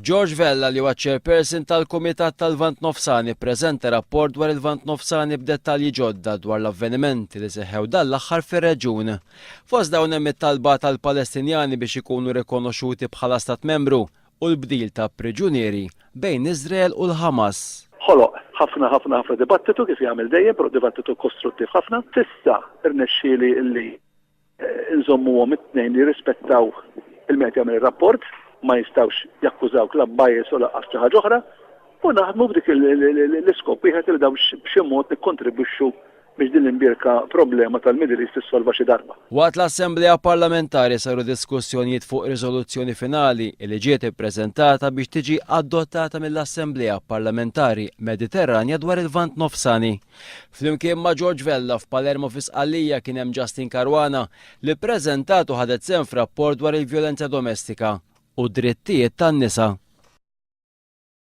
George Vella li huwa chairperson tal-Kumitat tal-Lvant Nofsani ppreżenta rapport dwar il-Lvant Nofsani b'dettalji ġodda dwar l-avvenimenti li seħħew dan l-aħħar fir-reġjun. Fost dawn hemm it-talba tal-Palestinjani biex ikunu rikonoxxuti bħala stat membru u l-bdil ta' priġunieri bejn Iżrael u l-Ħamas. Ħoloq ħafna dibattitu kif jagħmel dejjem, però dibattitu kostruttiv ħafna. Tista' irnexxieli illi nżommuhom it-tnejn jirrispettaw il-met jagħmel ir-rapport, ma jistawx jakkużaw klab bajjes u laqqas xi ħaġa oħra, u naħdmu b'dik l-iskop wieħed li dawn b'xi mod nikkontribwixxu biex din l-imbirka problema tal-Middle East tissolva xi darba. Waqt l-Assembleja Parlamentari saru diskussjonijiet fuq riżoluzzjoni finali li ġiet ippreżentata biex tiġi adottata mill-Assembleja Parlamentari Mediterranja dwar il-Lvant Nofsani. Flimkien ma' George Vella f'Palermo fi Sqallija kien hemm Justin Caruana li ppreżentat u ħadet sehem f'rapport dwar il-vjolenza domestika u drittijiet tan-nisa.